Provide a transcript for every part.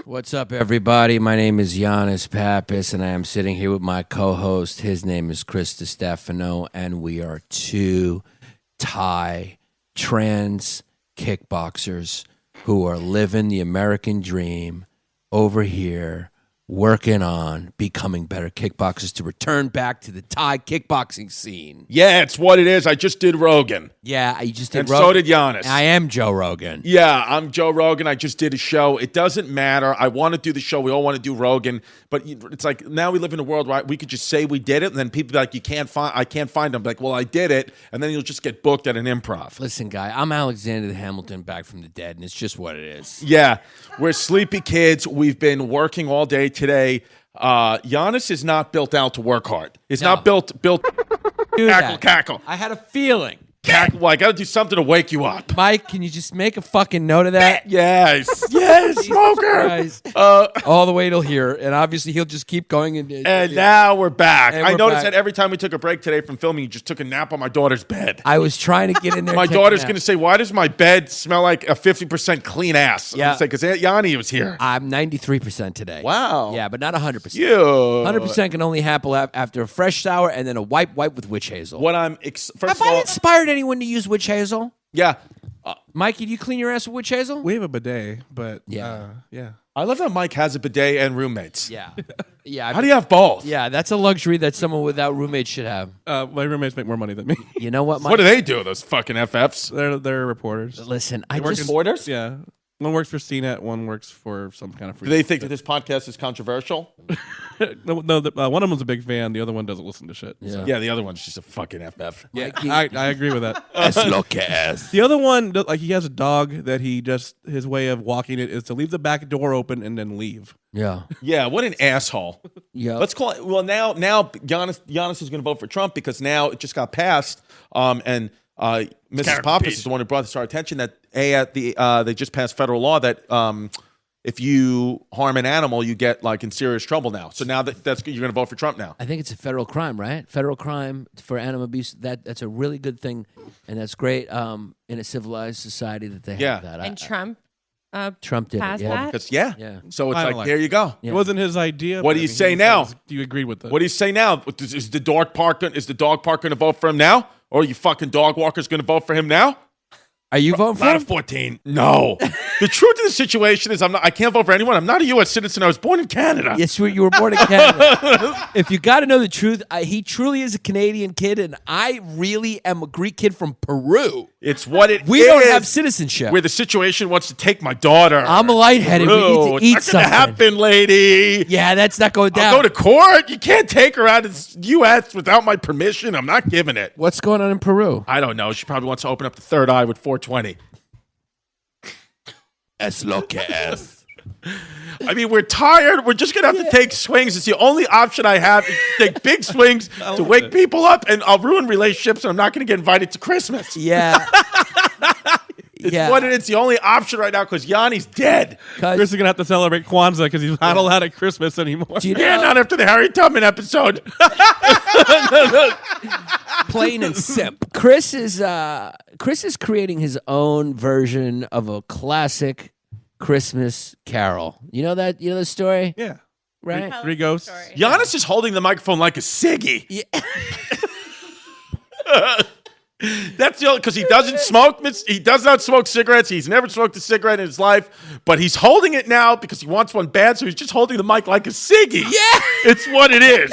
What's up, everybody? My name is Hyenas Pappas, and I am sitting here with my co-host. His name is Chris DiStefano, and we are two Thai trans kickboxers who are living the American dream over here, working on becoming better kickboxers to return back to the Thai kickboxing scene. Yeah, it's what it is. I just did Rogan. Yeah, you just did and Rogan. So did Hyenas. I am Joe Rogan. Yeah, I'm Joe Rogan. I just did a show. It doesn't matter. I want to do the show. We all want to do Rogan. But it's like now we live in a world where we could just say we did it, and then people be like, I can't find them. Like, well, I did it. And then you'll just get booked at an improv. Listen, guy, I'm Alexander the Hamilton back from the dead, and it's just what it is. Yeah, we're sleepy kids. We've been working all day today. Hyenas is not built out to work hard. It's not built cackle. I had a feeling. Well, I got to do something to wake you up. Mike, can you just make a fucking note of that? Yes, smoker. All the way till here, and obviously he'll just keep going. And now we're back. And I we're noticed back. that every time we took a break today from filming, you just took a nap on my daughter's bed. I was trying to get in there. My daughter's going to say, why does my bed smell like a 50% clean ass? Yeah. Because Aunt Yanni was here. I'm 93% today. Wow. Yeah, but not 100%. You. 100% can only happen after a fresh shower and then a wipe with witch hazel. What I'm Have first of I all, inspired anyone to use witch hazel? yeah. Mikey, do you clean your ass with witch hazel? We have a bidet, but Yeah. yeah. I love that Mike has a bidet and roommates. Yeah. Yeah. How do you have both? Yeah, that's a luxury that someone without roommates should have. My roommates make more money than me. You know what, Mike? What do they do, those fucking FFs? They're reporters. Listen, I Working just... borders? Yeah. One works for CNET, one works for some kind of free. Do they think that this podcast is controversial? no, one of them's a big fan. The other one doesn't listen to shit. Yeah. So. Yeah, the other one's just a fucking FF. Yeah, I agree with that. Slowcast. The other one, like he has a dog that his way of walking it is to leave the back door open and then leave. Yeah. Yeah, what an asshole. Yeah. Let's call it. Well, now Giannis is going to vote for Trump because now it just got passed. And Mrs. Pappas is the one who brought this to our attention that they just passed federal law that if you harm an animal, you get like in serious trouble now. So now you're going to vote for Trump now. I think it's a federal crime, right? Federal crime for animal abuse. That's a really good thing, and that's great in a civilized society that they have that. And Trump did passed it. Yeah. that? Because yeah. So it's I don't like like there you go. Yeah. It wasn't his idea. What but do you I mean, say he now? says, do you agree with that? What do you say now? Is the dog park going to vote for him now? Or are you fucking dog walkers going to vote for him now? Are you voting for Out him? of 14. No. The truth of the situation is I can't vote for anyone. I'm not a U.S. citizen. I was born in Canada. Yes, you were born in Canada. If you got to know the truth, he truly is a Canadian kid, and I really am a Greek kid from Peru. It's what it We is. don't have citizenship. Where the situation wants to take my daughter. I'm a lightheaded. We need to eat It's not something. gonna happen, lady. Yeah, that's not going down. I'll go to court. You can't take her out of the U.S. without my permission. I'm not giving it. What's going on in Peru? I don't know. She probably wants to open up the third eye with 420. Es lo que es. I mean, we're tired. We're just going to have to take swings. It's the only option I have is to take big swings to wake people up, and I'll ruin relationships, and I'm not going to get invited to Christmas. Yeah. It's what it is. The only option right now because Yanni's dead. Chris is going to have to celebrate Kwanzaa because he's not allowed at Christmas anymore. Do you Yeah, know, not after the Harriet Tubman episode. plain and simple. Chris is creating his own version of a classic Christmas carol. You know that? You know the story? Yeah. Right? Three ghosts. Giannis is holding the microphone like a ciggy. Yeah. That's the only because he doesn't smoke. He does not smoke cigarettes. He's never smoked a cigarette in his life, but he's holding it now because he wants one bad. So he's just holding the mic like a ciggy. Yeah. It's what it is.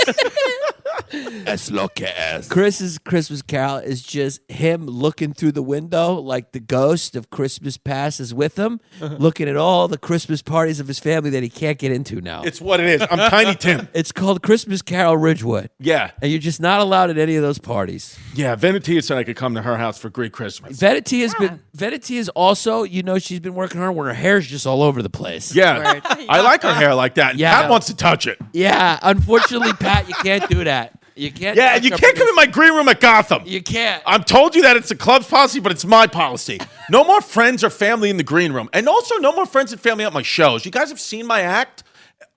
Es lo que es. Chris's Christmas Carol is just him looking through the window like the ghost of Christmas past is with him, looking at all the Christmas parties of his family that he can't get into now. It's what it is. I'm Tiny Tim. It's called Christmas Carol Ridgewood. Yeah. And you're just not allowed at any of those parties. Yeah, Venetia said I could come to her house for Great Christmas. Veneti is also, she's been working hard when her hair's just all over the place. Yeah. I like her hair like that. And Yeah. Pat wants to touch it. Yeah, unfortunately, Pat, you can't do that. You can't. Yeah, and you can't come in my green room at Gotham. You can't. I've told you that it's the club's policy, but it's my policy. No more friends or family in the green room. And also no more friends and family at my shows. You guys have seen my act.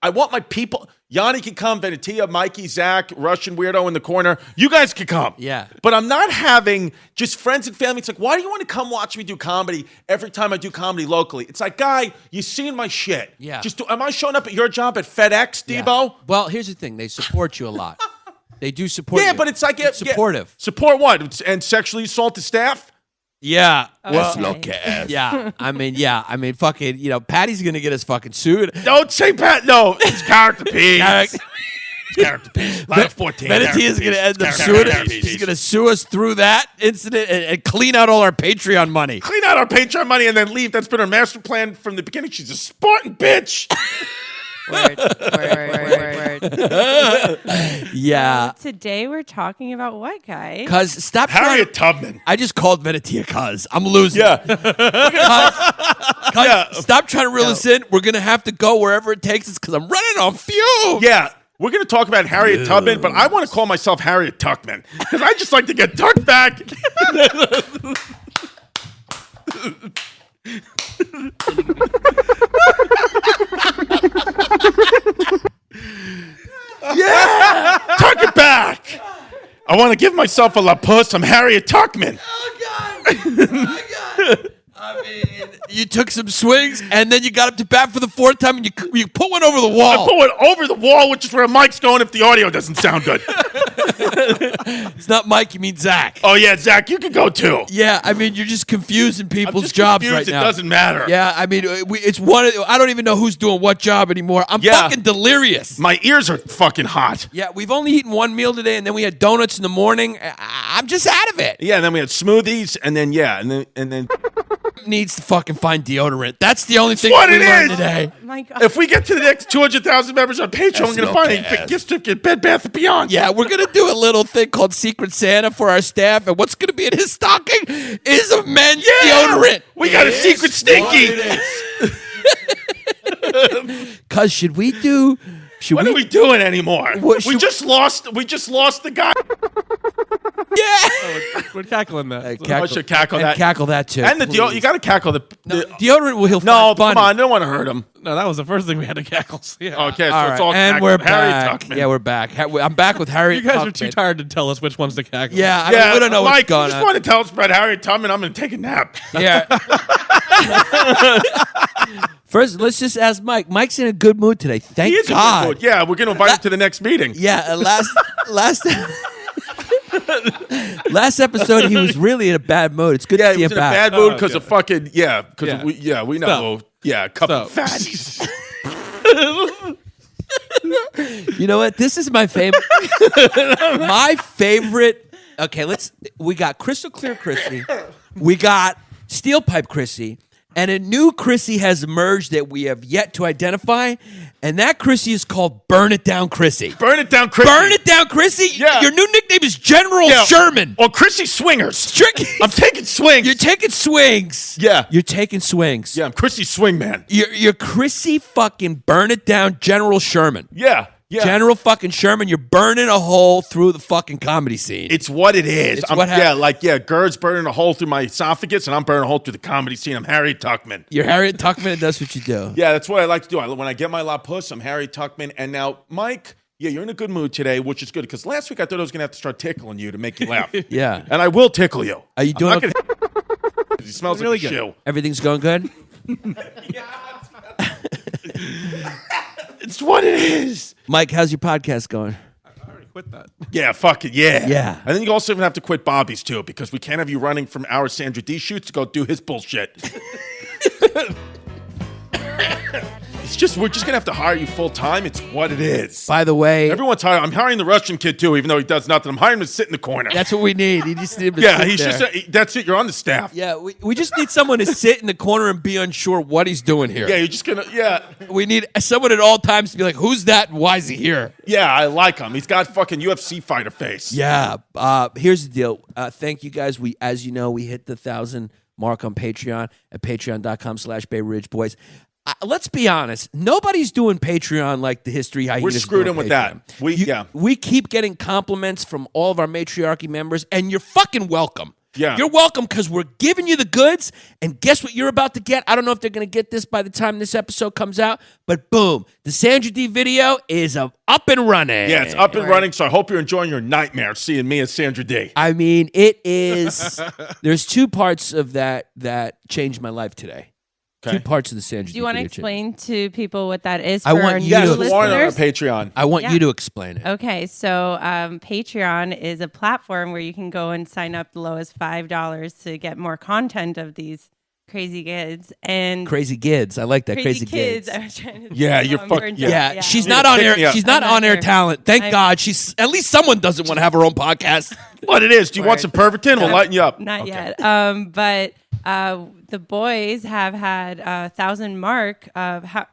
I want my people. Yanni can come, Venetia, Mikey, Zach, Russian weirdo in the corner. You guys can come. Yeah. But I'm not having just friends and family. It's like, why do you want to come watch me do comedy every time I do comedy locally? It's like, guy, you've seen my shit. Yeah. Am I showing up at your job at FedEx, Debo? Yeah. Well, here's the thing. They support you a lot. They do support you. Yeah, but it's like It's supportive. Support what? And sexually assault the staff? Yeah. Well, Yeah. I mean, fucking, Patty's going to get us fucking sued. Don't say Pat. No, it's character piece. Character piece. Line 14. Venetia's going to end up suing us. She's going to sue us through that incident and clean out all our Patreon money. Clean out our Patreon money and then leave. That's been her master plan from the beginning. She's a Spartan bitch. Word. Yeah. Today we're talking about what, guy? Cuz stop Harriet Tubman. I just called Venetia cuz I'm losing. Yeah. Cuz stop trying to reel us in. We're going to have to go wherever it takes us cuz I'm running on fumes. Yeah. We're going to talk about Harriet Tubman, but I want to call myself Harriet Tuckman because I just like to get tucked back. Yeah, tuck it back. I want to give myself a la puss. I'm Harriet Tuckman. Oh god. Oh god. I mean, you took some swings and then you got up to bat for the fourth time and you put one over the I wall. put one over the wall, which is where Mike's going if the audio doesn't sound good. It's not Mike, you mean Zach. Oh yeah, Zach, you can go too. Yeah, I mean, you're just confusing I'm people's just jobs confused. right now. It doesn't matter. Yeah, I mean, it's one. I don't even know who's doing what job anymore. I'm Yeah. fucking delirious. My ears are fucking hot. Yeah, we've only eaten one meal today, and then we had donuts in the morning. I'm just out of it. Yeah, and then we had smoothies, and then Needs to fucking find deodorant. That's the only thing what we it learned is. today. My God. if we get to the next 200,000 members on Patreon, we're gonna find a gift certificate, Bed Bath & Beyond. Yeah, we're gonna do a little thing called Secret Santa for our staff, and what's gonna be in his stocking is a men's deodorant. We got a secret stinky. Cause should we do? Should What are we doing anymore? What We should- just lost the guy. Yeah. We're tackling that. I should cackle and that. cackle that too. And the please. you got to cackle the deodorant will he'll No, find funny. come on, I don't want to hurt him. No, that was the first thing we had to cackle. So yeah. Okay, so All it's right, all and cackle. we're Harriet back. Tuckman. Yeah, we're back. I'm back with Harriet. You guys are too Tuckman. tired to tell us which ones to cackle. Yeah, Yeah, we don't know Mike, what's going you just on. want to tell us about Harriet Tubman. I'm going to take a nap. Yeah. First, let's just ask Mike. Mike's in a good mood today. Thank He is in God. good mood. Yeah, we're going to invite him to the next meeting. Yeah, last episode he was really in a bad mood. It's good Yeah, to see he him was in a back. bad mood because of fucking we know. Stuff. Yeah, a couple of Stuff. fatties. You know what? This is my favorite. My favorite. Okay, we got Crystal Clear Chrissy. We got Steel Pipe Chrissy. And a new Chrissy has emerged that we have yet to identify. And that Chrissy is called Burn It Down Chrissy. Burn it down, Chrissy. Burn It Down Chrissy? Yeah. Your new nickname is General Sherman. Or Chrissy Swingers. Tricky. I'm taking swings. You're taking swings. Yeah. You're taking swings. Yeah, I'm Chrissy Swingman. You're Chrissy fucking Burn It Down General Sherman. Yeah. Yeah. General fucking Sherman, you're burning a hole through the fucking comedy scene. It's what it is. It's what happened. Gerd's burning a hole through my esophagus, and I'm burning a hole through the comedy scene. I'm Harriet Tuckman. You're Harriet Tuckman, and that's what you do. Yeah, that's what I like to do. When I get my la puss, I'm Harriet Tuckman. And now, Mike, yeah, you're in a good mood today, which is good, because last week I thought I was going to have to start tickling you to make you laugh. Yeah. And I will tickle you. Are you doing I'm not gonna He smells Really like a good. shoe. Everything's going good? It's what it is. Mike, how's your podcast going? I already quit that. Yeah, fuck it, yeah. Yeah. And then you also even have to quit Bobby's, too, because we can't have you running from our Sandra D shoots to go do his bullshit. It's just we're just gonna have to hire you full time. It's what it is. By the way, Everyone's hiring. I'm hiring the Russian kid too, even though he does nothing. I'm hiring him to sit in the corner. that's what we need. You just need him to yeah, sit he's there. just. That's it. You're on the staff. Yeah, we just need someone to sit in the corner and be unsure what he's doing here. Yeah, you're just gonna. Yeah, We need someone at all times to be like, who's that and why is he here? yeah. I like him. He's got fucking UFC fighter face. Yeah. Here's the deal. Thank you guys. As you know, we hit the 1,000 mark on Patreon at patreon.com/Bay Ridge Boys. Let's be honest. Nobody's doing Patreon like the History Hyenas. We're screwed doing in with Patreon. that. We keep getting compliments from all of our matriarchy members, and you're fucking welcome. Yeah. You're welcome because we're giving you the goods, and guess what you're about to get? I don't know if they're going to get this by the time this episode comes out, but boom, the Sandra D video is up and running. Yeah, it's up and running. So I hope you're enjoying your nightmare seeing me as Sandra D. I mean, it is. There's two parts of that changed my life today. Okay. 2 parts of the Sandra D Do you want to video explain to people what that is? For I want our you new to- Yes, Warren on our listeners? Patreon. I want Yeah. you to explain it. Okay, so Patreon is a platform where you can go and sign up the lowest $5 to get more content of these crazy kids and Crazy kids. I like that. Crazy kids. kids. I was trying to Yeah, you're fuck- burnt yeah. Yeah, out. she's Yeah, not on pick air. me up. She's not I'm not on air here. talent. Thank I'm- God. She's at least someone doesn't want to have her own podcast. What it is? Do you want some Pervitin? We'll lighten you up. Not Okay. yet. But the boys have had 1,000 mark.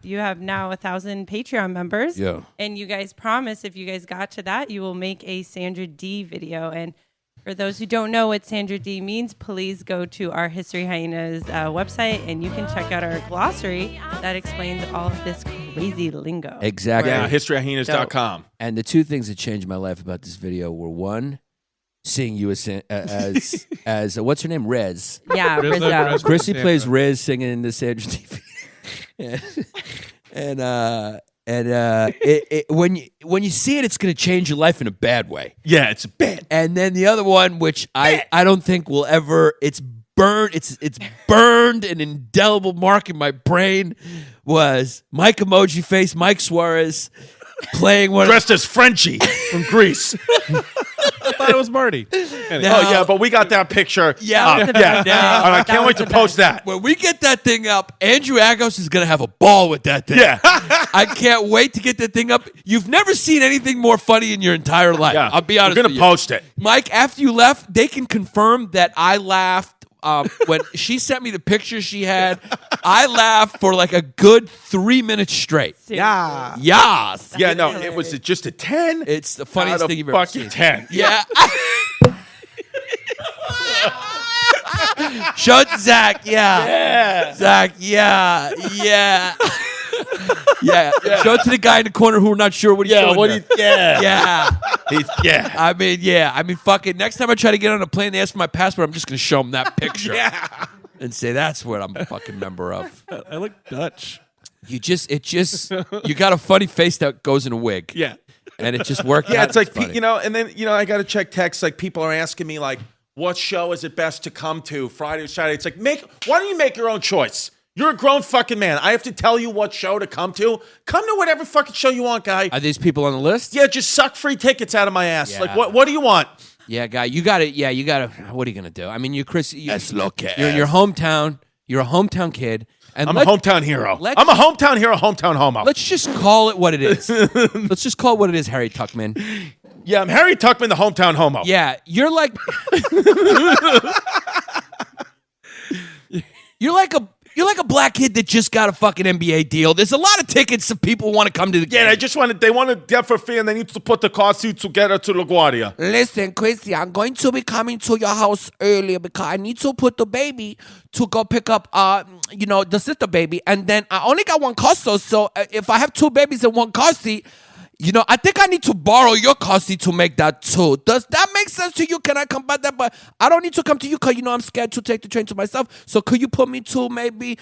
You have now 1,000 Patreon members. Yeah. And you guys promised if you guys got to that, you will make a Sandra D video. And for those who don't know what Sandra D means, please go to our History Hyenas website and you can check out our glossary that explains all of this crazy lingo. Exactly. Yeah, historyhyenas.com. And the 2 things that changed my life about this video were, one, seeing you as what's her name, Rez. Yeah, Rizzo, Rizzo. Rizzo. Chrissy Sandra. plays Riz singing in the Sandra TV. When you see it, it's going to change your life in a bad way. Yeah, it's bad. And then the other one, which I don't think will ever, it's burned an indelible mark in my brain, was Mike Emoji Face, Mike Suarez playing one. Dressed as Frenchie from Greece. I thought it was Marty. Anyway. Now- Oh, yeah, but we got that picture. Yeah. up. That was the Yeah. best. Now- And I That can't was wait to the post that. When we get that thing up, Andrew Agos is going to have a ball with that thing. Yeah. I can't wait to get that thing up. You've never seen anything more funny in your entire life. Yeah. I'll be honest We're with going you. to post it. Mike, after you left, they can confirm that I laughed. When she sent me the picture she had, I laughed for like a good 3 minutes straight. Yeah. Yes. Yeah, no, it was just a 10. It's the funniest out of thing you've ever fucking seen. 10. Yeah. Show it to Zach. Yeah. Zach. Yeah. Yeah. Yeah. Show it to the guy in the corner who we're not sure what he's doing. there. Yeah. Yeah. I mean, yeah. I mean, fuck it. Next time I try to get on a plane, they ask for my passport. I'm just going to show them that picture and say that's what I'm a fucking member of. I look Dutch. You got a funny face that goes in a wig. Yeah. And it just worked Yeah, out. it's like, funny. and then, I got to check texts. Like, people are asking me, like, what show is it best to come to, Friday or Saturday? It's like, why don't you make your own choice? You're a grown fucking man. I have to tell you what show to come to. Come to whatever fucking show you want, guy. Are these people on the list? Yeah, just suck free tickets out of my ass. Yeah. Like, what do you want? Yeah, guy, you got to. Yeah, you got to. What are you gonna do? I mean, you're Chris. You're look in your hometown. You're a hometown kid, and I'm a hometown hero. let's- I'm a hometown hero, hometown homo. Let's just call it what it is. Let's just call it what it is, Harriet Tuckman. Yeah, I'm Harriet Tuckman, the hometown homo. Yeah, you're like. You're like a black kid that just got a fucking NBA deal. There's a lot of tickets that people want to come to the game. Yeah, they want to get for free and they need to put the car seat together to LaGuardia. Listen, Christy, I'm going to be coming to your house earlier because I need to put the baby to go pick up, the sister baby. And then I only got one car seat, so if I have 2 babies in one car seat, I think I need to borrow your car seat to make that too. Does that make sense to you? Can I come by that? But I don't need to come to you because, I'm scared to take the train to myself. So could you put me to maybe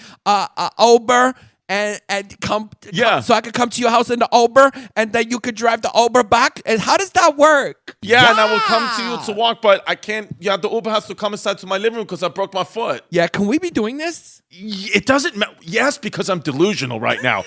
Uber and come so I could come to your house in the Uber and then you could drive the Uber back? And how does that work? Yeah, and I will come to you to walk, but I can't. Yeah, the Uber has to come inside to my living room because I broke my foot. Yeah, can we be doing this? It doesn't matter. Yes, because I'm delusional right now.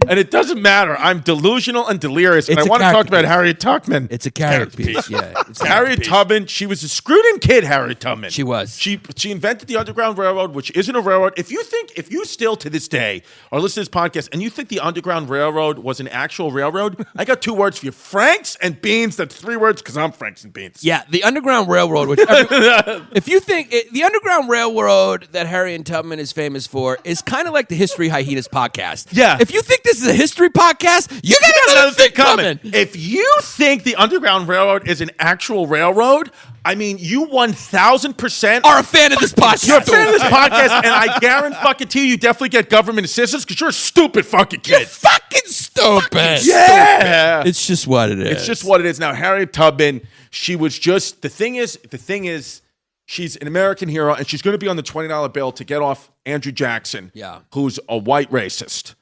And it doesn't matter. I'm delusional and delirious. And It's I a want to talk character about Harriet Tuckman. It's a character piece. Yeah. It's a Harriet Tubman, she was a screwed-in kid, Harriet Tubman. She was. She invented the Underground Railroad, which isn't a railroad. If you still to this day are listening listen to this podcast and you think the Underground Railroad was an actual railroad, I got 2 words for you: Franks and Beans. That's 3 words because I'm Franks and Beans. Yeah, the Underground Railroad. Which if you think the Underground Railroad that Harriet Tubman is famous for is kind of like the History Hyenas podcast. Yeah. If you think this is a history podcast, you got another thing coming. If you think the Underground Railroad is an actual railroad, I mean, you 1,000% Are a fan of this podcast. You're a fan of this podcast, and I guarantee you definitely get government assistance because you're a stupid fucking kid. You're fucking stupid. Yeah. It's just what it is. It's just what it is. Now, Harriet Tubman, she was just, the thing is, she's an American hero, and she's going to be on the $20 bill to get off Andrew Jackson, who's a white racist.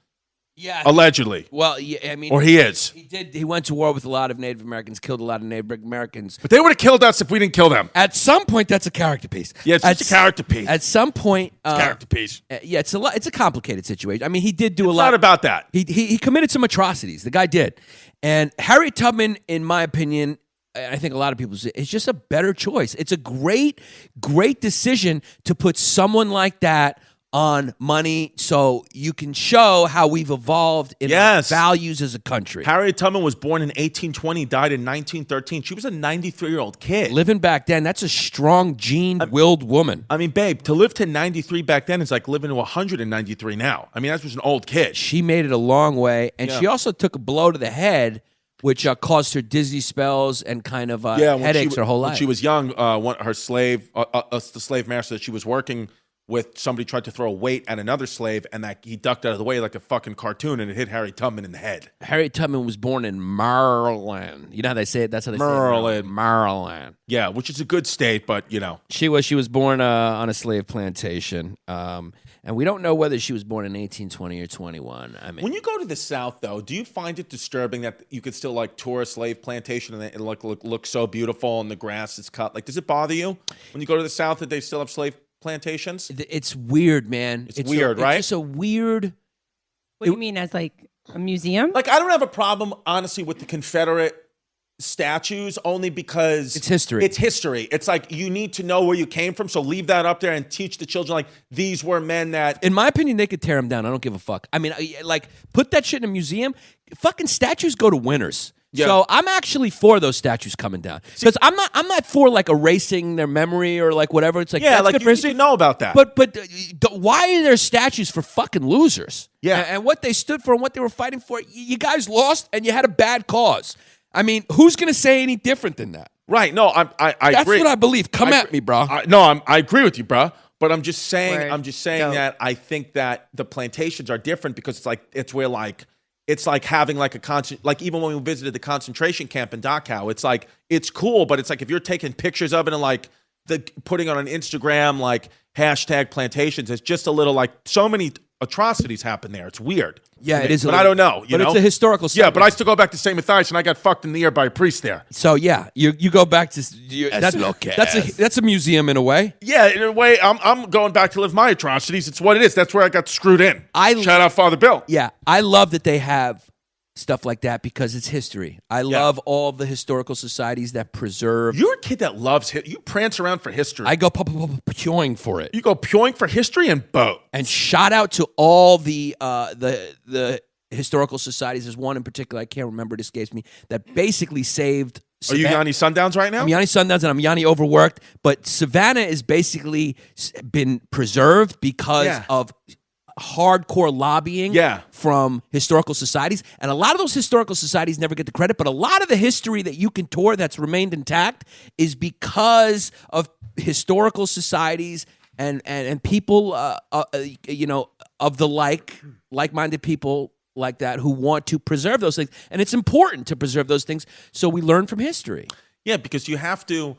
Yeah. Allegedly. Well, yeah, I mean. Or he is. He did. He went to war with a lot of Native Americans, killed a lot of Native Americans. But they would have killed us if we didn't kill them. At some point, that's a character piece. Yeah, it's just a character piece. At some point. Character piece. Yeah, it's a complicated situation. I mean, he did do a lot. It's not about that. He committed some atrocities. The guy did. And Harriet Tubman, in my opinion, I think a lot of people say, it's just a better choice. It's a great decision to put someone like that on money so you can show how we've evolved in our values as a country. Harriet Tubman was born in 1820, died in 1913. She was a 93-year-old kid. Living back then, that's a strong, gene-willed woman. I mean, babe, to live to 93 back then is like living to 193 now. I mean, that was an old kid. She made it a long way, and she also took a blow to the head, which caused her dizzy spells and kind of headaches her whole life. When she was young, her slave, the slave master that she was working with, somebody tried to throw a weight at another slave, and that he ducked out of the way like a fucking cartoon, and it hit Harriet Tubman in the head. Harriet Tubman was born in Maryland. You know how they say it? That's how they say it. Maryland. Yeah, which is a good state, but you know. She was born on a slave plantation. And we don't know whether she was born in 1820 or 21. I mean, when you go to the South, though, do you find it disturbing that you could still like tour a slave plantation and it look so beautiful and the grass is cut? Like, does it bother you when you go to the South that they still have slave plantations? It's weird, man. It's weird, right? It's just a weird. What do you mean, as like a museum? Like, I don't have a problem, honestly, with the Confederate statues, only because it's history. It's history. It's like you need to know where you came from, so leave that up there and teach the children like these were men that. In my opinion, they could tear them down. I don't give a fuck. I mean, like put that shit in a museum. Fucking statues go to winners. Yeah. So I'm actually for those statues coming down because I'm not for like erasing their memory or like whatever. It's like yeah, that's like good you for need history. to know about that. But why are there statues for fucking losers? Yeah, and what they stood for and what they were fighting for. You guys lost and you had a bad cause. I mean, who's going to say any different than that? Right. No, I That's agree. what I believe. Come at me, bro. I agree with you, bro. But I'm just saying, Word. that I think that the plantations are different because it's like having like a constant, like even when we visited the concentration camp in Dachau, it's like, it's cool, but it's like if you're taking pictures of it and like putting it on Instagram, like hashtag plantations, it's just a little like so many atrocities happen there. It's weird. Yeah, it is. But I don't know. But it's a historical site. Yeah, but I still go back to St. Matthias and I got fucked in the ear by a priest there. So yeah, you go back to that's a museum in a way. Yeah, in a way, I'm going back to live my atrocities. It's what it is. That's where I got screwed in. Shout out Father Bill. Yeah, I love that they have stuff like that because it's history. I love all the historical societies that preserve. You're a kid that loves you prance around for history. I go pawing for it. You go pawing for history and boat. And shout out to all the historical societies. There's one in particular, I can't remember, it escapes me, that basically saved. Are you Yanni Sundowns right now? I'm Yanni Sundowns and I'm Yanni Overworked. But Savannah has basically been preserved because of hardcore lobbying from historical societies, and a lot of those historical societies never get the credit, but a lot of the history that you can tour that's remained intact is because of historical societies and people of the like-minded people like that who want to preserve those things, and it's important to preserve those things so we learn from history. Yeah, because you have to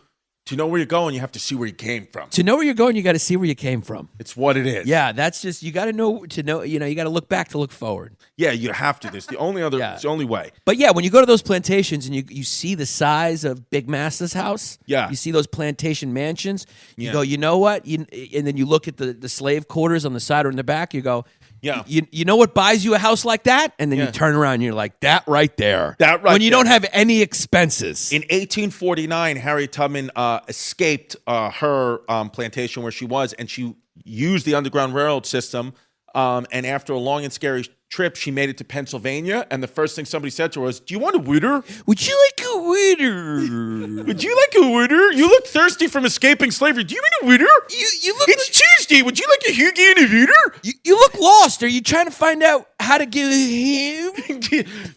know where you're going, you have to see where you came from. To know where you're going, you got to see where you came from. It's what it is. Yeah, that's just, you got to know, you got to look back to look forward. Yeah, you have to. It's the only it's the only way. But yeah, when you go to those plantations and you see the size of Big Master's house, you see those plantation mansions, you go, you know what? And then you look at the slave quarters on the side or in the back, you go, you know what buys you a house like that? And then you turn around and you're like, that right there. When you don't have any expenses. In 1849, Harriet Tubman escaped her plantation where she was, and she used the Underground Railroad system And after a long and scary trip, she made it to Pennsylvania. And the first thing somebody said to her was, "Do you want a waiter? Would you like a waiter? Would you like a waiter? You look thirsty from escaping slavery. Do you need a waiter? You look It's Tuesday. Would you like a Hugie and a waiter? you look lost. Are you trying to find out how to get him?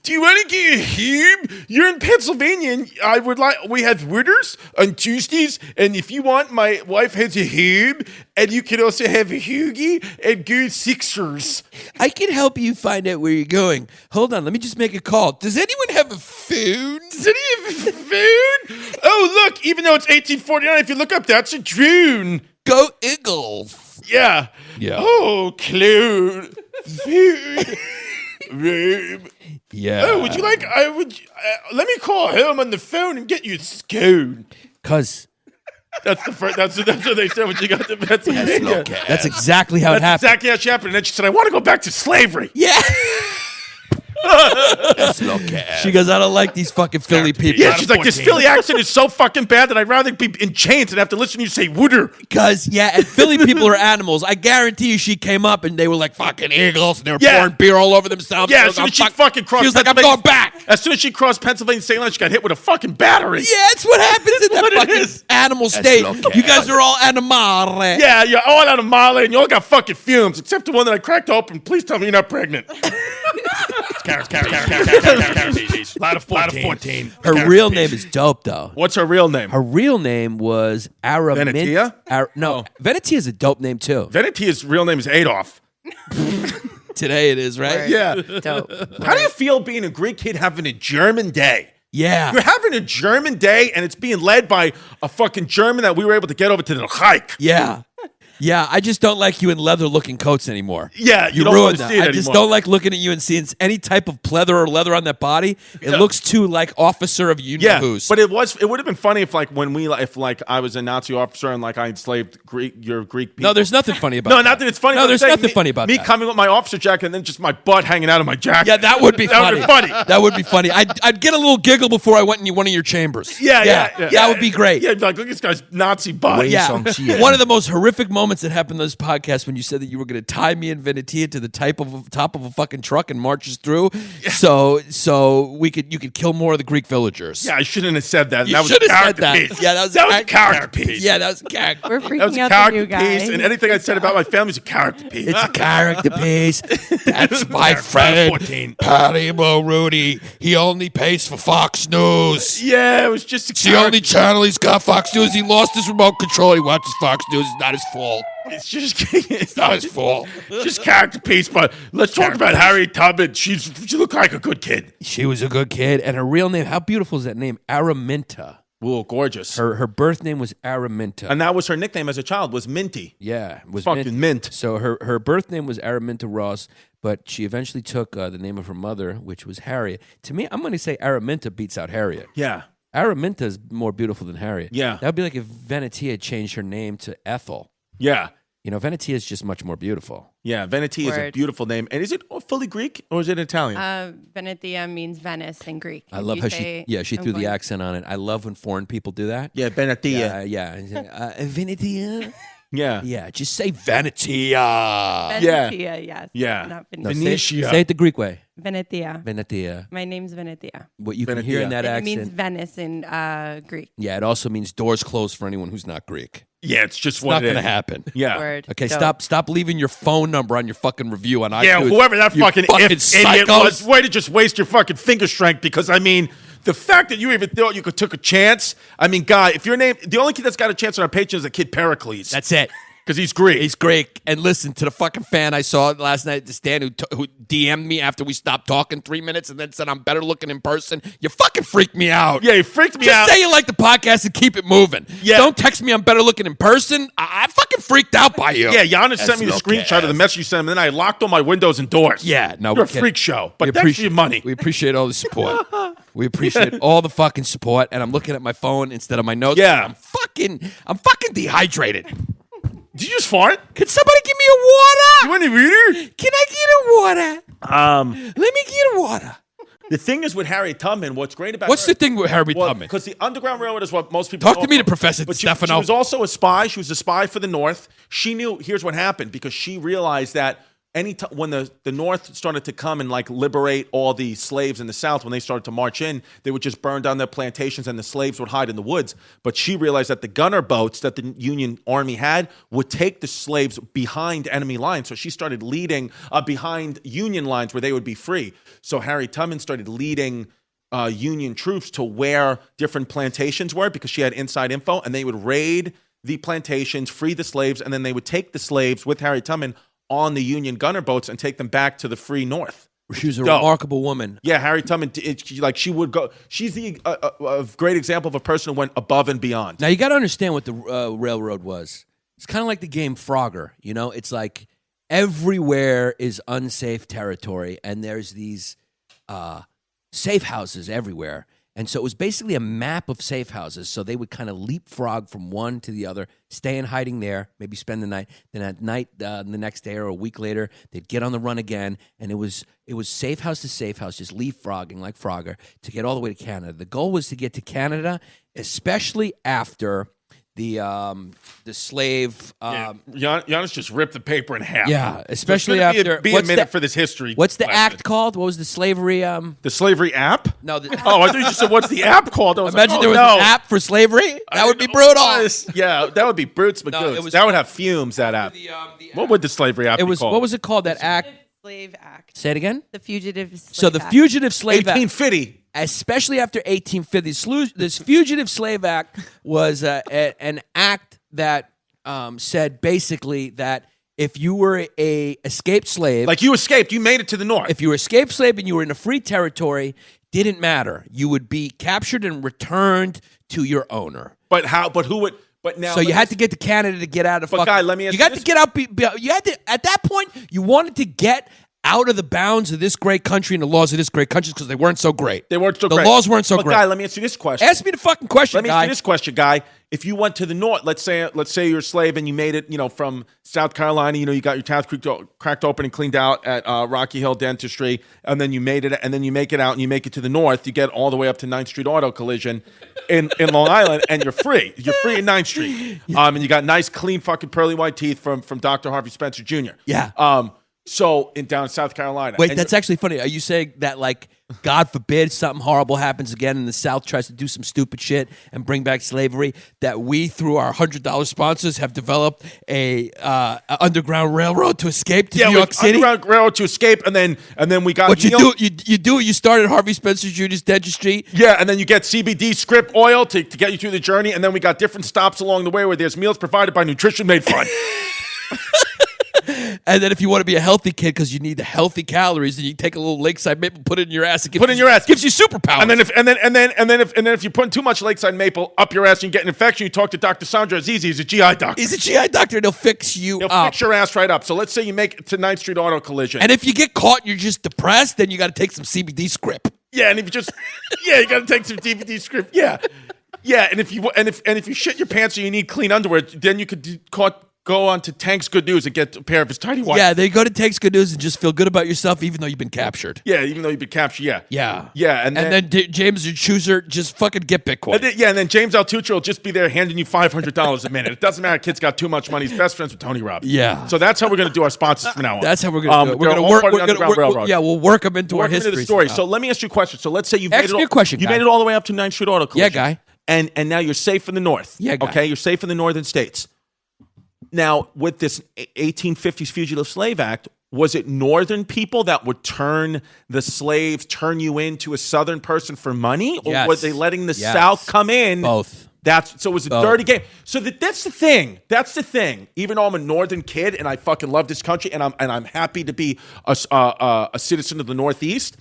Do you want to get a him? You're in Pennsylvania, and we have waiters on Tuesdays, and if you want, my wife has a him, and you can also have a Hugie and good Sixers." I can help you find out where you're going. Hold on, let me just make a call. Does anyone have a phone? Does anyone have a phone? Oh, look, even though it's 1849, if you look up, that's a drone. Go Eagles. Yeah. Yeah. Oh, clown. Food. Room. Yeah. Oh, would you like, let me call home on the phone and get you a scone. Cause That's the first. That's what they said when she got to Pennsylvania. that's exactly how it That's happened. exactly how she happened. And then she said, "I want to go back to slavery." Yeah. She goes, I don't like these fucking Philly people. Yeah, she's like, "This Philly accent is so fucking bad that I'd rather be in chains and have to listen to you say wooder." Because, yeah, and Philly people are animals. I guarantee you she came up and they were like fucking eagles and they were Yeah. pouring beer all over themselves. Yeah, She as soon goes, as she "I'm fucking crossed, She was like, I'm Pennsylvania- going back. As soon as she crossed Pennsylvania state line, she got hit with a fucking battery. Yeah, that's what happens in that what it fucking is. animal state. okay. You guys are all animale. Yeah, you're all out of Mali and you all got fucking fumes, except the one that I cracked open. Please tell me you're not pregnant. Carrots. Lot of 14. Her real name is dope, though. What's her real name? Her real name was Venetia? Venetia is a dope name, too. Venetia's real name is Adolf. Today it is, right? Word. Yeah. Dope. How do you feel being a Greek kid having a German day? Yeah. You're having a German day, and it's being led by a fucking German that we were able to get over to the hike. Yeah. Yeah, I just don't like you in leather-looking coats anymore. Yeah, you You don't ruined want to that. see it I just anymore. don't like looking at you and seeing any type of pleather or leather on that body. It looks too like officer of you know Yeah, who's. but it would have been funny if I was a Nazi officer and like I enslaved your Greek people. No, there's nothing funny about No, that. not that it's funny. No, but I'm there's saying nothing funny about me that. coming with my officer jacket and then just my butt hanging out of my jacket. Yeah, that would be That funny. would be funny. That would be funny. I'd get a little giggle before I went in one of your chambers. Yeah. That would be great. Yeah, like, look at this guy's Nazi butt. Yeah. Song-chien. One of the most horrific moments that happened on this podcast when you said that you were going to tie me and Venetia to the top of a fucking truck and march us through, so you could kill more of the Greek villagers. Yeah, I shouldn't have said that. You That was should a have said character that. piece. Yeah, that was a character piece. Yeah, that was a character. We're That was freaking a out the character new guy. piece, and anything I said about my family is a character piece. It's a character piece. That's my friend, 14. Patty Rudy. He only pays for Fox News. Yeah, it was just a It's the only channel he's got, Fox News. He lost his remote control. He watches Fox News. It's not his fault. It's just It's not his fault. just character piece. But let's talk about Harriet Tubman. She looked like a good kid. She was a good kid. And her real name, how beautiful is that name? Araminta. Ooh, gorgeous. Her birth name was Araminta. And that was her nickname as a child, was Minty. Yeah, it was Fucking mint. So her birth name was Araminta Ross, but she eventually took the name of her mother, which was Harriet. To me, I'm going to say Araminta beats out Harriet. Yeah. Araminta is more beautiful than Harriet. Yeah. That would be like if Venetia changed her name to Ethel. Yeah. You know, Venetia is just much more beautiful. Yeah. Venetia is a Word. beautiful name. And is it fully Greek or is it Italian? Venetia means Venice in Greek. I love how she threw the accent on it. I love when foreign people do that. yeah, Venetia. Yeah. Venetia. Yeah. Yeah, just say Venetia. Venetia, yes. Yeah. Not No, Venetia. Venetia. say it the Greek way. Venetia. Venetia. My name's Venetia. What you can Venetia. hear in that And it accent. means Venice in Greek. Yeah, it also means doors closed for anyone who's not Greek. Yeah, it's just It's what not it going to is. happen. Yeah. Word. Okay, Dope. stop leaving your phone number on your fucking review on iTunes. Yeah, whoever that You fucking idiot psychos. was, way to just waste your fucking finger strength because, I mean, the fact that you even thought you could took a chance, I mean, guy, if your name, the only kid that's got a chance on our page is the kid Pericles. That's it. because he's Greek. He's Greek. And listen to the fucking fan I saw last night at the stand who DM'd me after we stopped talking 3 minutes and then said I'm better looking in person. You fucking freaked me out. Yeah, he freaked me Just out. say you like the podcast and keep it moving. Yeah. Don't text me I'm better looking in person. I fucking freaked out by you. Yeah, Giannis sent me the screenshot of the message you sent him, and then I locked all my windows and doors. Yeah, no, You're we a can't. freak show, but We thanks for your money. We appreciate all the support. We appreciate all the fucking support. And I'm looking at my phone instead of my notes. Yeah. I'm fucking dehydrated. Did you just fart? Can somebody give me a water? You want a reader? Can I get a water? Let me get a water. The thing is with Harriet Tubman, what's great about What's her, the thing with Harriet Tubman? because the Underground Railroad is what most people Talk to know me, about. to Professor But she Stefano. was also a spy. She was a spy for the North. She knew, here's what happened, because she realized that when the North started to come and like liberate all the slaves in the South, when they started to march in, they would just burn down their plantations and the slaves would hide in the woods. But she realized that the gunner boats that the Union Army had would take the slaves behind enemy lines. So she started leading behind Union lines where they would be free. So Harriet Tubman started leading Union troops to where different plantations were because she had inside info, and they would raid the plantations, free the slaves, and then they would take the slaves with Harriet Tubman on the Union gunner boats and take them back to the free North. She was a remarkable woman. Yeah, Harriet Tubman, she would go. She's the a great example of a person who went above and beyond. Now, you got to understand what the railroad was. It's kind of like the game Frogger. You know, it's like everywhere is unsafe territory, and there's these safe houses everywhere. And so it was basically a map of safe houses. So they would kind of leapfrog from one to the other, stay in hiding there, maybe spend the night. Then at night, the next day or a week later, they'd get on the run again. And it was safe house to safe house, just leapfrogging like Frogger to get all the way to Canada. The goal was to get to Canada, especially after the slave. Giannis just ripped the paper in half. Yeah, especially so after. Be a minute for this history. What's the lesson. act called? What was the slavery? The slavery app? No. I thought you just said, "What's the app called?" I was Imagine like, there was an app for slavery. That would be brutal. Yeah, that would be Brutes McGoots. That would have fumes. That app. What would the slavery app be called? What was it called? That act. Slave Act. Say it again. The Fugitive Slave Act. So the Fugitive Slave Act. 1850. Especially after 1850, this Fugitive Slave Act was an act that said basically that if you were a escaped slave, like you escaped, you made it to the North. If you were escaped slave and you were in a free territory, didn't matter. You would be captured and returned to your owner. But how? But who would? But now, so you had to get to Canada to get out of. But guy, let me ask you got to get out. You had to at that point. You wanted to get out of the bounds of this great country and the laws of this great country because they weren't so great. They weren't so great. The laws weren't so great. Guy, let me ask you this question. Ask me the fucking question, Let me ask you this question, guy. If you went to the North, let's say you're a slave and you made it, from South Carolina, you got your tooth cracked open and cleaned out at Rocky Hill Dentistry, and then you made it, and then you make it out and you make it to the North, you get all the way up to 9th Street Auto Collision in Long Island, and you're free. You're free in 9th Street. And you got nice, clean, fucking pearly white teeth from Dr. Harvey Spencer Jr. Yeah. So down in South Carolina. Wait, that's actually funny. Are you saying that, like, God forbid something horrible happens again and the South tries to do some stupid shit and bring back slavery, that we, through our $100 sponsors, have developed a underground railroad to escape to New York City? Underground railroad to escape, and then we got. What you started Harvey Spencer Jr.'s Dentistry. Yeah, and then you get CBD script oil to get you through the journey, and then we got different stops along the way where there's meals provided by Nutrition Made Fun. And then if you want to be a healthy kid because you need the healthy calories, then you take a little Lakeside Maple, put it in your ass. Gives you superpowers. And then if you're putting too much Lakeside Maple up your ass and you get an infection, you talk to Dr. Sandra Azizi. He's a GI doctor. He's a GI doctor, and he'll fix you up. He'll fix your ass right up. So let's say you make it to 9th Street Auto Collision. And if you get caught and you're just depressed, then you got to take some CBD script. Yeah, and if you just you got to take some DVD script. Yeah. Yeah, and if you shit your pants or you need clean underwear, then you could go on to Tank's Good News and get a pair of his tidy whities. Yeah, they go to Tank's Good News and just feel good about yourself even though you've been captured. Yeah, even though you've been captured, yeah. Yeah. Yeah, and then James your chooser just fucking get Bitcoin. And then James Altucher will just be there handing you $500 a minute. It doesn't matter. Kid's got too much money. He's best friends with Tony Robbins. Yeah. So that's how we're going to do our sponsors from now on. That's how we're going to do it. We're going to work. Yeah, we'll work them into our history. Into the story. So let me ask you a question. So let's say you made it all the way up to 9th Street Auto Collision. Yeah, guy. And now you're safe in the North. Yeah, guy. Okay, you're safe in the northern states. Now, with this 1850s Fugitive Slave Act, was it northern people that would turn you into a southern person for money? Or were they letting the South come in? Both. So it was a dirty game. So that's the thing. That's the thing. Even though I'm a northern kid and I fucking love this country and I'm happy to be a citizen of the Northeast,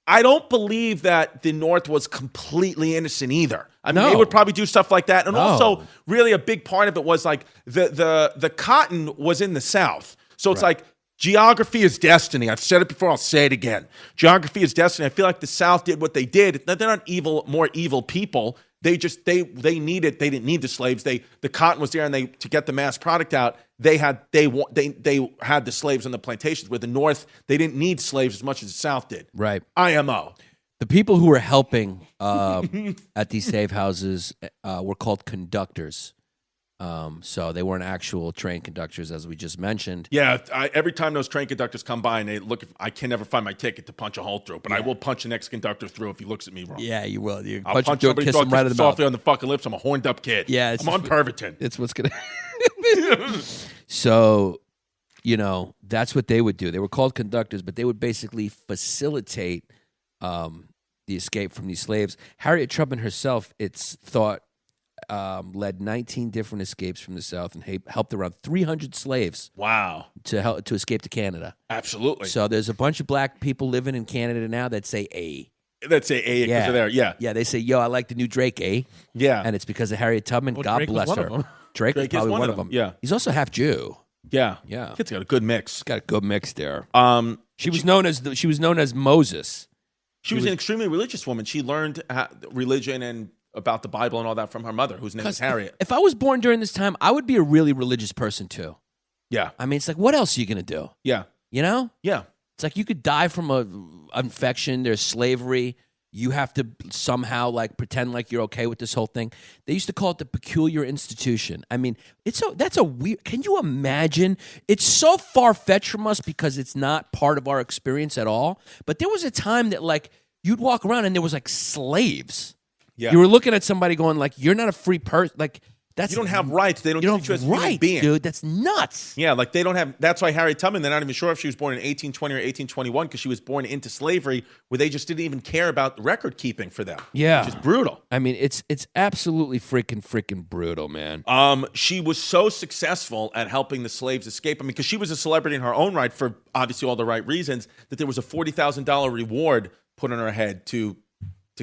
I don't believe that the North was completely innocent either. I mean, they would probably do stuff like that. And also, really a big part of it was like the cotton was in the South. So it's like geography is destiny. I've said it before. I'll say it again. Geography is destiny. I feel like the South did what they did. They're not more evil people. They didn't need the slaves. The cotton was there, and to get the mass product out, they had the slaves on the plantations. Where the North, they didn't need slaves as much as the South did. Right. IMO. The people who were helping at these safe houses were called conductors. So they weren't actual train conductors, as we just mentioned. Yeah, every time those train conductors come by and they look, I can never find my ticket to punch a hole through, but I will punch the next conductor through if he looks at me wrong. Yeah, you will. I'll punch somebody kiss him right in the softly mouth. on the fucking lips. I'm a horned up kid. Yeah, I'm on Pervitin. It's what's gonna. So, that's what they would do. They were called conductors, but they would basically facilitate the escape from these slaves. Harriet Tubman herself, it's thought, led 19 different escapes from the South and helped around 300 slaves. Wow. To escape to Canada. Absolutely. So there's a bunch of black people living in Canada now that say A. That say A because of there. Yeah. Yeah, they say, yo, I like the new Drake A. Yeah. And it's because of Harriet Tubman. God Drake was bless one of her. them. Drake was probably one of them. Yeah. He's also half Jew. Yeah. Yeah. Kid's got a good mix. Got a good mix there. She was known as Moses. She was an extremely religious woman. She learned religion and about the Bible and all that from her mother, whose name is Harriet. If I was born during this time, I would be a really religious person too. Yeah. I mean, it's like, what else are you going to do? Yeah. Yeah. It's like you could die from an infection. There's slavery. You have to somehow pretend like you're okay with this whole thing. They used to call it the peculiar institution. I mean, that's a weird. Can you imagine? It's so far fetched from us because it's not part of our experience at all. But there was a time that you'd walk around and there was slaves. Yeah. You were looking at somebody going you're not a free person. That's you don't have rights. They don't treat you as a human being. dude. That's nuts. Yeah, they don't have. That's why Harriet Tubman. They're not even sure if she was born in 1820 or 1821 because she was born into slavery, where they just didn't even care about record keeping for them. Yeah, which is brutal. I mean, it's absolutely freaking brutal, man. She was so successful at helping the slaves escape. I mean, because she was a celebrity in her own right for obviously all the right reasons. That there was a $40,000 reward put on her head to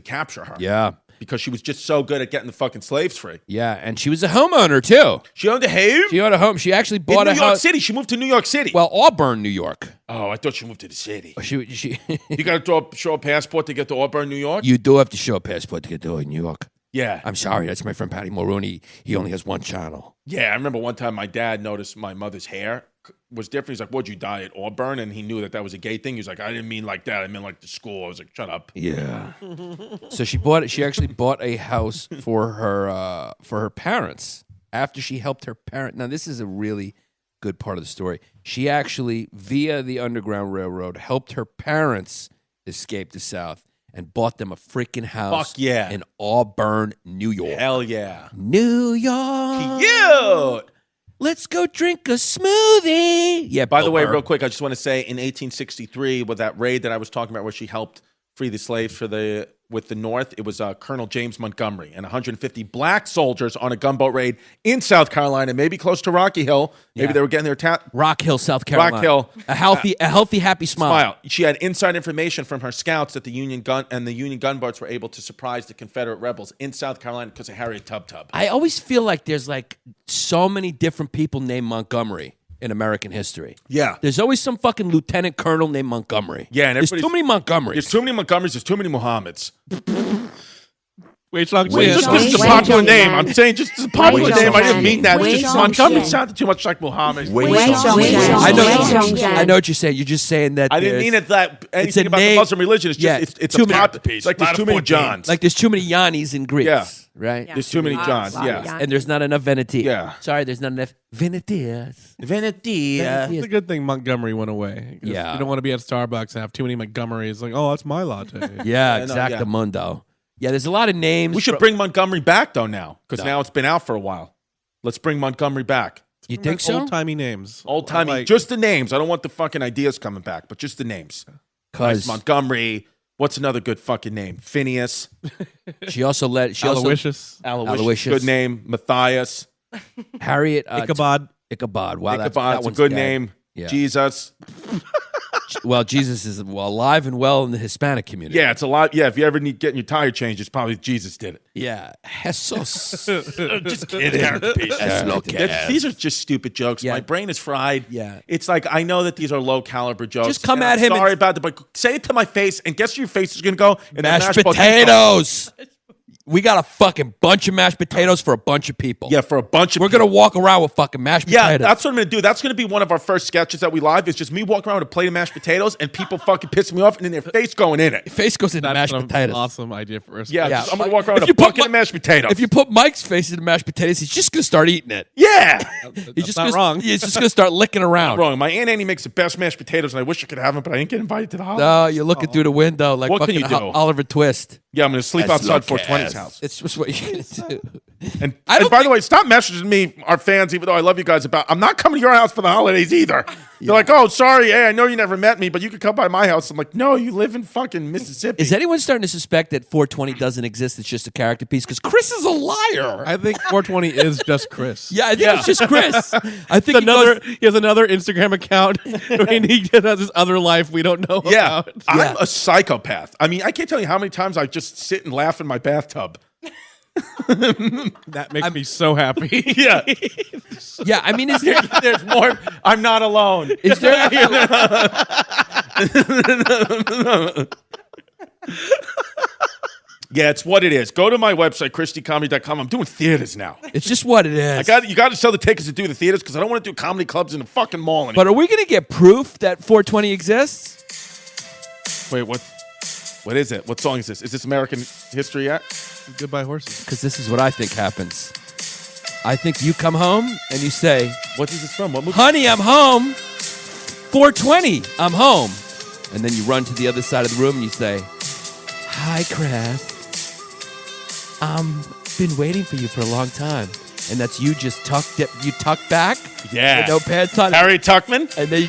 capture her. Yeah. Because she was just so good at getting the fucking slaves free. Yeah, and she was a homeowner too. She owned a home? She owned a home. She actually bought in a New York house. City. She moved to New York City. Well, Auburn, New York. Oh, I thought she moved to the city. She You got to show a passport to get to Auburn, New York? You do have to show a passport to get to New York. Yeah. I'm sorry, that's my friend Patty Mulrooney. He only has one channel. Yeah, I remember one time my dad noticed my mother's hair was different. He's like, what'd you dye at Auburn? And he knew that was a gay thing. He was like, I didn't mean like that. I meant like the school. I was like, shut up. Yeah. So she actually bought a house for her parents after she helped her parent. Now, this is a really good part of the story. She actually, via the Underground Railroad, helped her parents escape the South and bought them a freaking house. Fuck yeah. In Auburn, New York. Hell yeah. New York. Cute. Let's go drink a smoothie. Yeah. By the way, Burr. real quick, I just want to say in 1863, with that raid that I was talking about where she helped free the slaves with the North, it was Colonel James Montgomery and 150 black soldiers on a gunboat raid in South Carolina, maybe close to Rocky Hill. Maybe Yeah. they were getting their Rock Hill, South Carolina. Rock Hill. A healthy, happy smile. She had inside information from her scouts that the Union gunboats were able to surprise the Confederate rebels in South Carolina because of Harriet Tubman. I always feel like there's so many different people named Montgomery in American history. Yeah. There's always some fucking lieutenant colonel named Montgomery. Yeah, and there's too many Montgomerys. There's too many Montgomerys. There's too many Muhammads. Wait, Sean, Just because it's a popular name. I'm saying just it's a popular name. I didn't mean that. It's just Montgomery sounded too much like Muhammad. I know what you're saying. You're just saying that I didn't mean it that anything about name- the Muslim religion. It's just Yeah, it's too a many- pop. It's like there's too many Johns. like there's too many Yannis in Greece. Yeah. Right? Yeah. There's too many Johns. Yeah. And there's not enough Venetias. Yeah. Sorry, there's not enough Venetias. It's a good thing Montgomery went away. 'Cause Yeah. You don't want to be at Starbucks and have too many Montgomerys. Like, oh, that's my latte. Yeah, no, exactamundo. Yeah, there's a lot of names. We should bring Montgomery back though now because now it's been out for a while. Let's bring Montgomery back. You think so? Old timey names. Old timey, Like- just the names. I don't want the fucking ideas coming back, but just the names. Because Montgomery. What's another good fucking name? Phineas. she also Aloysius. Aloysius. Good name. Matthias. Harriet Ichabod. Ichabod. Wow, Ichabod's that a one's good dead. name. Yeah. Jesus. Well, Jesus is alive and well in the Hispanic community. Yeah, it's a lot. Yeah, if you ever need getting your tire changed, it's probably Jesus did it. Yeah. Jesus. Just kidding. These are just stupid jokes. Yeah. My brain is fried. Yeah. It's like I know that these are low caliber jokes. Just come and at I'm him Sorry and- about it, but say it to my face, and guess where your face is going to go? In the Mashed potatoes. We got a fucking bunch of mashed potatoes for a bunch of people. Yeah, for a bunch of We're going to walk around with fucking mashed Yeah, potatoes. that's what I'm going to do. That's going to be one of our first sketches that we live. Is just me walking around with a plate of mashed potatoes and people fucking pissing me off and then their face going in it. Face goes into That's mashed an potatoes. awesome idea for us. Yeah, Yeah. I'm going to walk around If with you a put bucket of mashed potatoes. If you put Mike's face into mashed potatoes, he's just going to start eating it. yeah. He's just not gonna, wrong. He's just going to start licking around. Wrong. My Aunt Annie makes the best mashed potatoes and I wish I could have them, but I didn't get invited to the holiday. No, you're looking through the window like What can fucking you do? Oliver Twist. Yeah, I'm going to sleep outside 420's house. It's just what you're going to do. And, I don't and by the think- way, stop messaging me, our fans, even though I love you guys, about I'm not coming to your house for the holidays either. You're like, oh, sorry, hey, I know you never met me, but you could come by my house. I'm like, no, you live in fucking Mississippi. Is anyone starting to suspect that 420 doesn't exist? It's just a character piece? Because Chris is a liar. I think 420 is just Chris. Yeah, I think it's just Chris. I think He has another Instagram account. I mean, he has this other life we don't know Yeah, about. I'm a psychopath. I mean, I can't tell you how many times I just sit and laugh in my bathtub. That makes me so happy. Yeah, Yeah, I mean, is there there's more. I'm not alone. is there Yeah, it's what it is. Go to my website, ChristyComedy.com. I'm doing theaters now. It's just what it is. You got to sell the tickets to do the theaters because I don't want to do comedy clubs in the fucking mall anymore. But are we going to get proof that 420 exists? Wait, what? What is it? What song is this? Is this American History yet? Goodbye, horses. Because this is what I think happens. I think you come home and you say, What is this from? What movie? honey, I'm home. 420, I'm home. And then you run to the other side of the room and you say, hi, Chris. Been waiting for you for a long time. And that's you just tuck back. Yeah. With no pants on. Harriet Tuckman? And then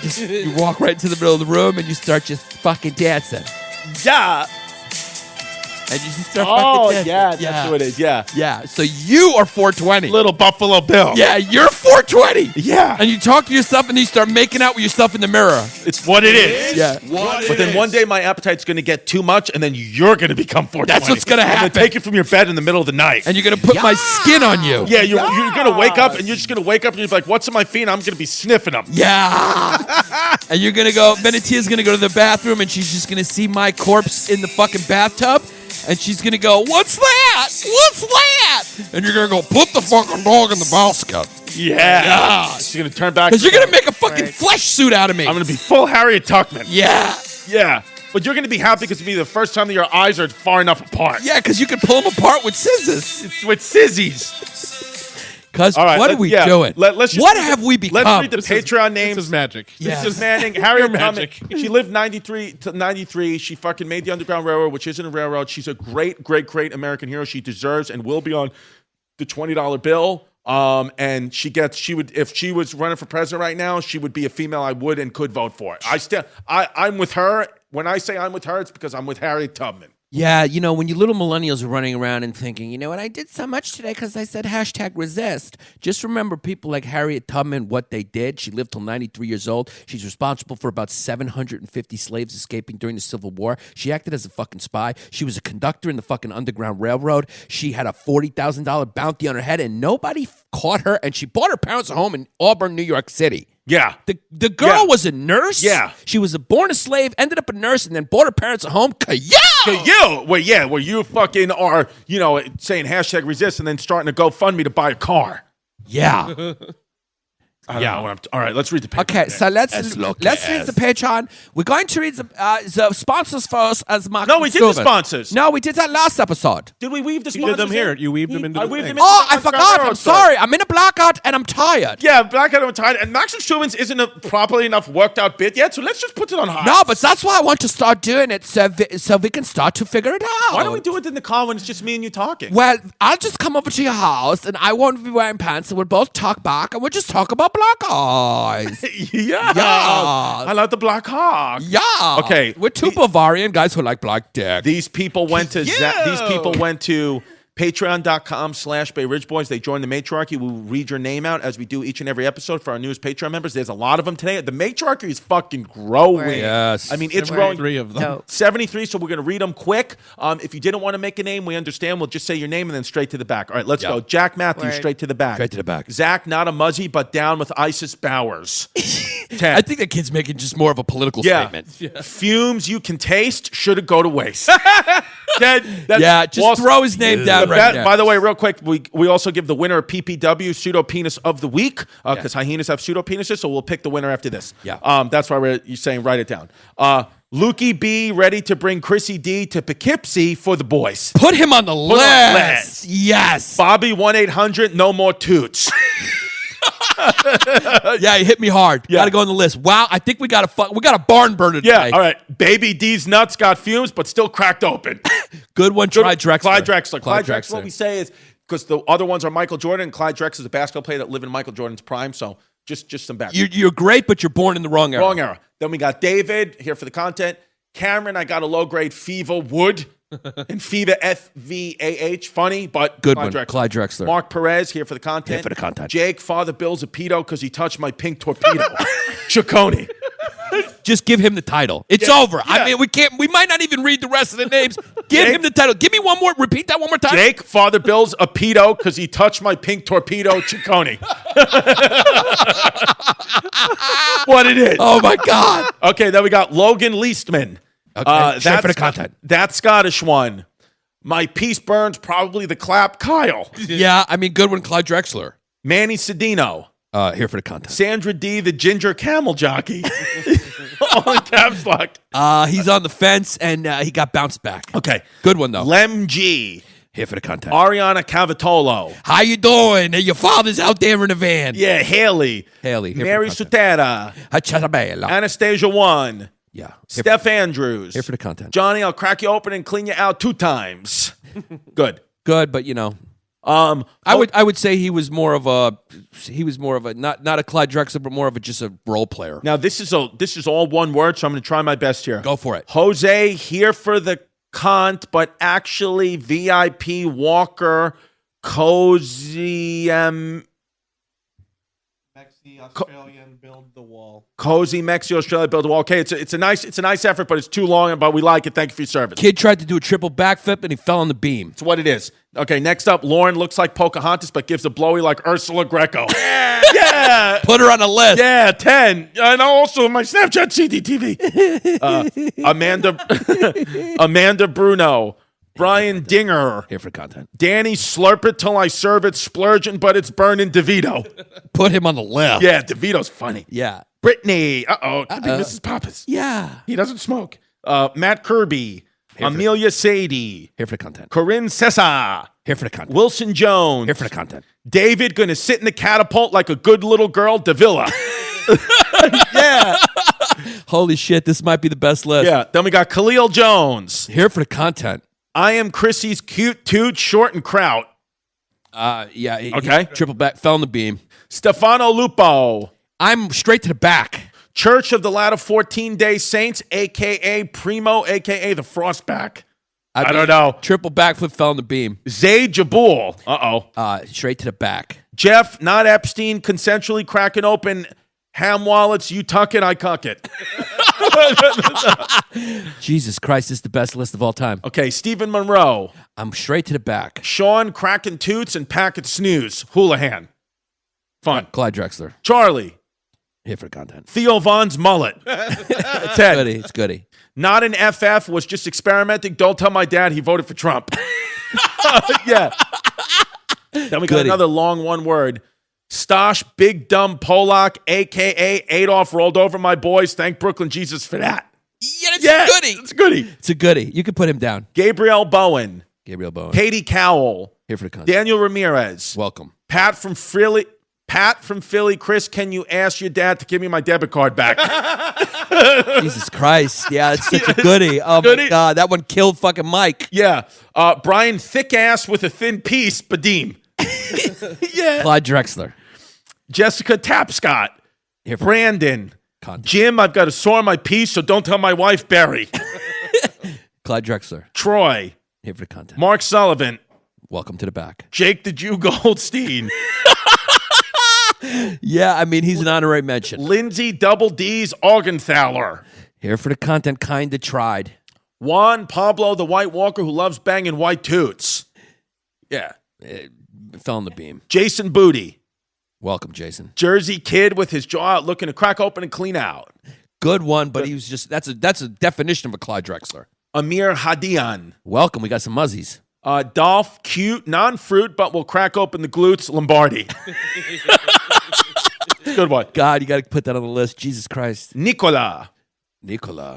you walk right into the middle of the room and you start just fucking dancing. Yeah. And you just start Oh, fucking dancing. yeah, that's who it is. Yeah. Yeah, so you are 420. Little Buffalo Bill. Yeah, you're 420. Yeah. And you talk to yourself and you start making out with yourself in the mirror. It's what it is. Yeah. But then one day my appetite's going to get too much and then you're going to become 420. That's what's gonna I'm happen. going to take you from your bed in the middle of the night. And you're going to put my skin on you. Yeah, you're going to wake up and you're just going to wake up and you're like, what's in my feet? I'm going to be sniffing them. Yeah. And you're going to go, Venetia's going to go to the bathroom and she's just going to see my corpse in the fucking bathtub. And she's going to go, what's that? What's that? And you're going to go, put the fucking dog in the basket. Yeah. She's going to turn back. Because you're going to make a fucking flesh suit out of me. I'm going to be full Harriet Tuckman. Yeah. Yeah. But you're going to be happy because it'll be the first time that your eyes are far enough apart. Yeah, because you can pull them apart with scissors. It's with sizzies. Because All right, what are we doing? Let's just what read have we become? Let's read the Patreon names. This is magic. Yeah. Mrs. Manning, Harriet magic. Tubman. She lived 93 to 93. She fucking made the Underground Railroad, which isn't a railroad. She's a great, great, great American hero. She deserves and will be on the $20 bill. And if she was running for president right now, she would be a female I would and could vote for. I'm with her. When I say I'm with her, it's because I'm with Harriet Tubman. Yeah, you know, when you little millennials are running around and thinking, you know what, I did so much today because I said #resist. Just remember people like Harriet Tubman, what they did. She lived till 93 years old. She's responsible for about 750 slaves escaping during the Civil War. She acted as a fucking spy. She was a conductor in the fucking Underground Railroad. She had a $40,000 bounty on her head and nobody caught her. And she bought her parents a home in Auburn, New York City. Yeah. The girl was a nurse. Yeah. She was born a slave, ended up a nurse, and then bought her parents a home. Ka-yow! Where you fucking are, saying #resist and then starting to GoFundMe to buy a car. Yeah. I don't know what all right, let's read the Patreon. Okay, so let's read the Patreon. We're going to read the sponsors first as Mark. No, we did the sponsors. No, we did that last episode. Did we weave the You sponsors did them here. in? You weaved them into I the weaved thing. them Oh, into I the forgot. Underground I'm Railroad sorry. I'm in a blackout and I'm tired. Yeah, Blackout and Tired. And Max and Schumann's isn't a properly enough worked out bit yet, so let's just put it on high. No, but that's why I want to start doing it so we can start to figure it out. Why don't we do it in the car when it's just me and you talking? Well, I'll just come over to your house and I won't be wearing pants and we'll both talk back and we'll just talk about black eyes. Yeah. Yeah. I love the Black Hawk. Yeah. Okay. We're two Bavarian guys who like black dick. These people went to patreon.com/Bay Ridge Boys. They joined the matriarchy. We'll read your name out as we do each and every episode for our newest Patreon members. There's a lot of them today. The matriarchy is fucking growing. Word. Yes. I mean, it's Word. growing. 3 of them. Dope. 73, so we're going to read them quick. If you didn't want to make a name, we understand. We'll just say your name and then straight to the back. All right, let's Yeah. go. Jack Matthews, Word. straight to the back. Straight to the back. Zach, not a muzzy, but down with Isis Bowers. 10. I think that kid's making just more of a political statement. Fumes you can taste, should it go to waste. dead. Yeah, just throw his name down right now. By the way, real quick, we also give the winner a PPW pseudo penis of the week because hyenas have pseudo penises, so we'll pick the winner after this. Yeah. That's why you're saying write it down. Lukey B ready to bring Chrissy D to Poughkeepsie for the boys. Put him on the list. Yes. Bobby 1-800 no more toots. Yeah, he hit me hard. Yeah. Got to go on the list. Wow, I think we got a barn burner today. Yeah, all right. Baby D's nuts got fumes, but still cracked open. Good one, Clyde Drexler. Clyde Drexler, what we say is, because the other ones are Michael Jordan, and Clyde Drexler is a basketball player that lived in Michael Jordan's prime, so just some background. You're great, but you're born in the wrong era. Wrong era. Then we got David, here for the content. Cameron, I got a low-grade Fever Wood. And Fever FVAH, funny, but good one. Clyde Drexler. Mark Perez, here for the content. Here for the content. Jake, Father Bill's a pedo because he touched my pink torpedo. Ciccone. Just give him the title. It's over. I mean, we might not even read the rest of the names. Give him the title. Give me one more. Repeat that one more time. Jake, Father Bill's a pedo because he touched my pink torpedo. Ciccone. What it is. Oh, my God. Okay, then we got Logan Leastman. Okay, straight for the content. That Scottish one. My piece burns, probably the clap, Kyle. Yeah, I mean, good one, Clyde Drexler. Manny Cedino. Here for the content. Sandra D, the ginger camel jockey. All in caps lock. He's on the fence, and he got bounced back. Okay. Good one, though. Lem G. Here for the content. Ariana Cavitolo. How you doing? Your father's out there in the van. Yeah, Haley. Here Mary for the content. Sutera. Anastasia 1. Yeah. Steph Andrews. Here for the content. Johnny, I'll crack you open and clean you out 2 times. Good. Good, but I would say he was more of a not a Clyde Drexler, but more of just a role player. Now this is all one word, so I'm going to try my best here. Go for it. Jose, here for the cunt, but actually VIP Walker, Cozy Australian build the wall. Cozy Mexi Australia build the wall. Okay, it's a nice effort, but it's too long, but we like it. Thank you for your service. Kid tried to do a triple backflip and he fell on the beam. It's what it is. Okay, next up, Lauren looks like Pocahontas, but gives a blowy like Ursula Greco. Yeah. Put her on the list. Yeah, 10. And also my Snapchat CDTV. Amanda Bruno. Brian Dinger. Here for content. Danny Slurp it till I serve it splurging, but it's burning DeVito. Put him on the list. Yeah, DeVito's funny. Yeah. Brittany. Could be Mrs. Pappas. Yeah. He doesn't smoke. Matt Kirby. Amelia Sadie. Here for the content. Corinne Sessa. Here for the content. Wilson Jones. Here for the content. David gonna sit in the catapult like a good little girl, Davila. Yeah. Holy shit, this might be the best list. Yeah. Then we got Khalil Jones. Here for the content. I am Chrissy's cute toot, short and kraut. Yeah. Okay. Triple back, fell on the beam. Stefano Lupo. I'm straight to the back. Church of the Latter 14-Day Saints, a.k.a. Primo, a.k.a. the Frostback. I don't know. Triple backflip, fell on the beam. Zay Jabul. Straight to the back. Jeff, not Epstein, consensually cracking open ham wallets. You tuck it, I cuck it. Jesus Christ, this is the best list of all time. Okay, Stephen Monroe. I'm straight to the back. Sean, cracking toots and packet snooze. Houlihan. Fun. Clyde Drexler. Charlie. Here for the content. Theo Vaughn's mullet. Ted. It's goody. Not an FF, was just experimenting. Don't tell my dad he voted for Trump. Yeah. Then we got another long one word. Stosh, big dumb Polak, a.k.a. Adolf, rolled over my boys. Thank Brooklyn Jesus for that. Yeah, it's a goody. It's a goody. It's a goody. You can put him down. Gabriel Bowen. Katie Cowell. Here for the content. Daniel Ramirez. Welcome. Pat from Philly. Chris, can you ask your dad to give me my debit card back? Jesus Christ. Yeah, it's such a goody. Oh, my God. That one killed fucking Mike. Yeah. Brian Thick Ass with a thin piece, Badim. Yeah. Clyde Drexler. Jessica Tapscott. Here for Brandon. content. Jim, I've got to sore my piece, so don't tell my wife, Barry. Clyde Drexler. Troy. Here for the content. Mark Sullivan. Welcome to the back. Jake the Jew Goldstein. Yeah, I mean, he's an honorary mention. Lindsay Double D's Augenthaler. Here for the content, kinda tried. Juan Pablo the White Walker who loves banging white toots. Yeah. It fell on the beam. Jason Booty. Welcome, Jason. Jersey Kid with his jaw out, looking to crack open and clean out. Good one, but he was just that's a definition of a Clyde Drexler. Amir Hadian. Welcome. We got some muzzies. Dolph, cute, non-fruit, but will crack open the glutes, Lombardi. Good one. God, you got to put that on the list. Jesus Christ. Nicola.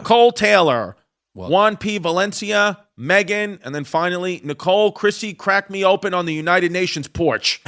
Cole Taylor. Well- Juan P. Valencia. Megan. And then finally, Nicole Chrissy cracked me open on the United Nations porch.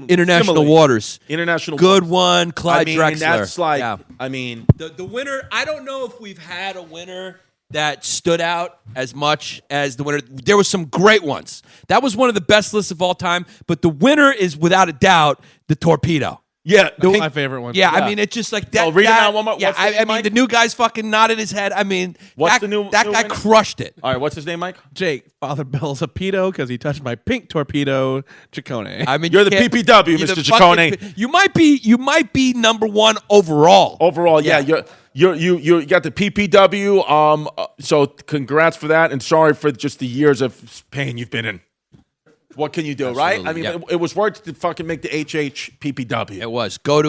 International Simile. waters. International Good one, Clyde I mean, Drexler. that's like, Yeah. I mean, The winner, I don't know if we've had a winner that stood out as much as the winner. There was some great ones. That was one of the best lists of all time, but the winner is without a doubt the torpedo. yeah. That's my favorite one. Yeah, I mean, it's just like that. Oh, read them that- out one more. Yeah, What's the I name, mean, Mike? the new guy's fucking nodded his head. I mean, What's that, the new that guy winner? crushed it. All right, what's his name, Mike? Jake, Father Bill's a pedo because he touched my pink torpedo, Ciccone. I mean, You're you the can't- PPW, you're Mr. the Ciccone. fucking- You might be number one overall. Overall, Yeah. you got the PPW. So congrats for that, and sorry for just the years of pain you've been in. What can you do, right? I mean, yeah. it was worth to fucking make the HH PPW. It was. Go to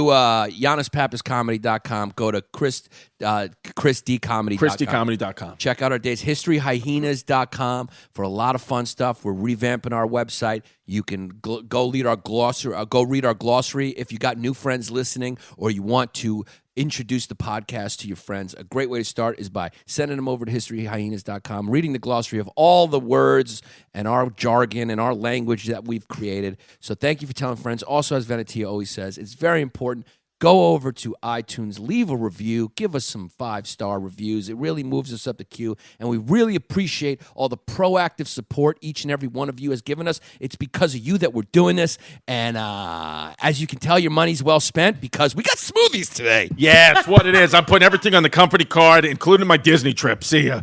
YannisPapasComedy.com. Go to ChrisDComedy.com. ChristyComedy.com. Check out our dates. HistoryHyenas.com for a lot of fun stuff. We're revamping our website. You can go read our glossary. If you got new friends listening or you want to introduce the podcast to your friends, a great way to start is by sending them over to HistoryHyenas.com, reading the glossary of all the words and our jargon and our language that we've created. So thank you for telling friends. Also, as Venetia always says, it's very important. Go over to iTunes, leave a review, give us some 5-star reviews. It really moves us up the queue, and we really appreciate all the proactive support each and every one of you has given us. It's because of you that we're doing this, and as you can tell, your money's well spent because we got smoothies today. Yeah, it's what it is. I'm putting everything on the company card, including my Disney trip. See ya.